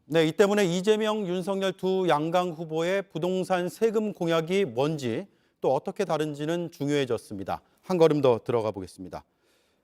네, 이 때문에 이재명, 윤석열 두 양강 후보의 부동산 세금 공약이 뭔지 또 어떻게 다른지는 중요해졌습니다. 한 걸음 더 들어가 보겠습니다.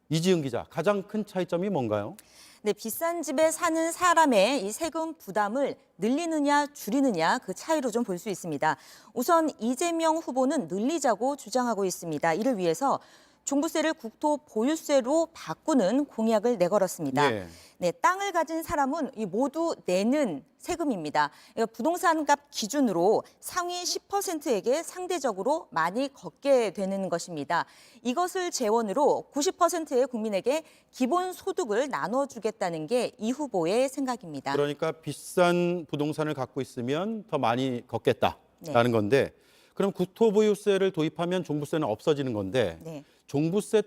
이지은 기자, 가장 큰 차이점이 뭔가요? 네, 비싼 집에 사는 사람의 이 세금 부담을 늘리느냐 줄이느냐 그 차이로 좀 볼 수 있습니다. 우선 이재명 후보는 늘리자고 주장하고 있습니다. 이를 위해서 종부세를 국토 보유세로 바꾸는 공약을 내걸었습니다. 예. 네, 땅을 가진 사람은 모두 내는 세금입니다. 부동산값 기준으로 상위 10%에게 상대적으로 많이 걷게 되는 것입니다. 이것을 재원으로 90%의 국민에게 기본소득을 나눠주겠다는 게 이 후보의 생각입니다. 그러니까 비싼 부동산을 갖고 있으면 더 많이 걷겠다라는 네. 건데, 그럼 국토보유세를 도입하면 종부세는 없어지는 건데, 네. 종부세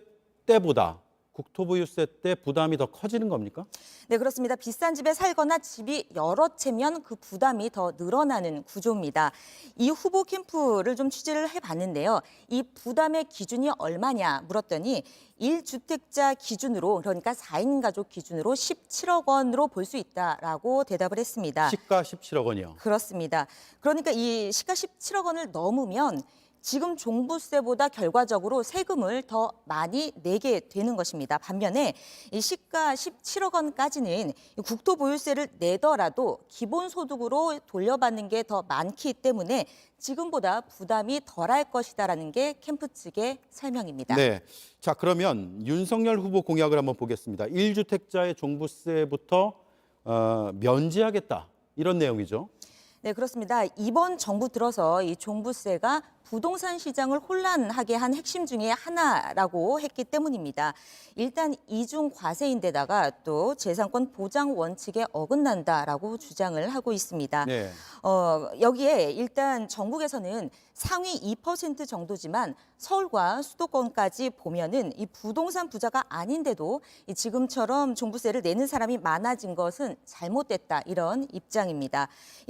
때보다 국토보유세 때 부담이 더 커지는 겁니까? 네, 그렇습니다. 비싼 집에 살거나 집이 여러 채면 그 부담이 더 늘어나는 구조입니다. 이 후보 캠프를 좀 취재를 해봤는데요. 이 부담의 기준이 얼마냐 물었더니 1주택자 기준으로, 그러니까 4인 가족 기준으로 17억 원으로 볼 수 있다라고 대답을 했습니다. 시가 17억 원이요. 그렇습니다. 그러니까 이 시가 17억 원을 넘으면 지금 종부세보다 결과적으로 세금을 더 많이 내게 되는 것입니다. 반면에 이 시가 17억 원까지는 국토보유세를 내더라도 기본소득으로 돌려받는 게 더 많기 때문에 지금보다 부담이 덜할 것이다라는 게 캠프 측의 설명입니다. 네. 자, 그러면 윤석열 후보 공약을 한번 보겠습니다. 1주택자의 종부세부터 면제하겠다. 이런 내용이죠. 네, 그렇습니다. 이번 정부 들어서 이 종부세가 부동산 시장을 혼란하게 한 핵심 중에 하나라고 했기 때문입니다. 일단 이중 과세인데다가 또 재산권 보장 원칙에 어긋난다라고 주장을 하고 있습니다. 네. 여기에 일단 전국에서는 상위 2% 정도지만 서울과 수도권까지 보면은 이 부동산 부자가 아닌데도 이 지금처럼 종부세를 내는 사람이 많아진 것은 잘못됐다, 이런 입장입니다.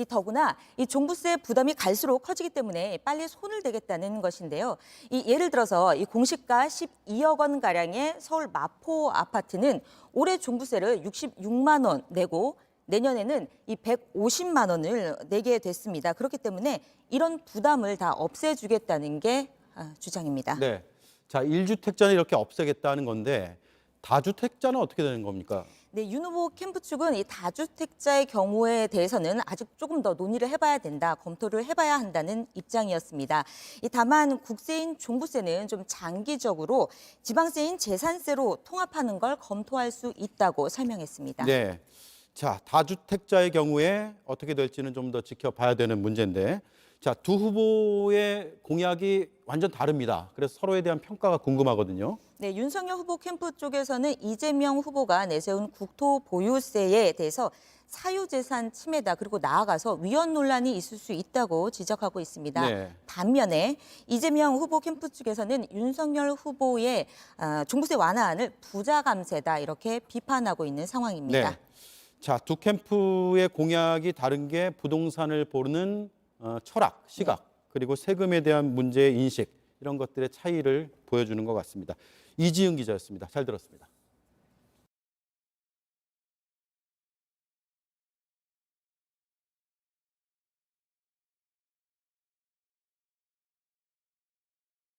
더구나 이 종부세 부담이 갈수록 커지기 때문에 빨리 손을 대겠다는 것인데요. 예를 들어서 이 공시가 12억 원 가량의 서울 마포 아파트는 올해 종부세를 66만 원 내고 내년에는 이 150만 원을 내게 됐습니다. 그렇기 때문에 이런 부담을 다 없애주겠다는 게 주장입니다. 네. 자, 1주택자는 이렇게 없애겠다는 건데, 다주택자는 어떻게 되는 겁니까? 네, 윤 후보 캠프 측은 이 다주택자의 경우에 대해서는 아직 조금 더 논의를 해봐야 된다, 검토를 해봐야 한다는 입장이었습니다. 다만 국세인 종부세는 좀 장기적으로 지방세인 재산세로 통합하는 걸 검토할 수 있다고 설명했습니다. 네. 자, 다주택자의 경우에 어떻게 될지는 좀 더 지켜봐야 되는 문제인데, 자, 두 후보의 공약이 완전 다릅니다. 그래서 서로에 대한 평가가 궁금하거든요. 네, 윤석열 후보 캠프 쪽에서는 이재명 후보가 내세운 국토 보유세에 대해서 사유재산 침해다, 그리고 나아가서 위헌 논란이 있을 수 있다고 지적하고 있습니다. 네. 반면에 이재명 후보 캠프 측에서는 윤석열 후보의 종부세 완화안을 부자 감세다, 이렇게 비판하고 있는 상황입니다. 네. 자, 두 캠프의 공약이 다른 게 부동산을 보는 철학, 시각, 그리고 세금에 대한 문제의 인식, 이런 것들의 차이를 보여주는 것 같습니다. 이지은 기자였습니다. 잘 들었습니다.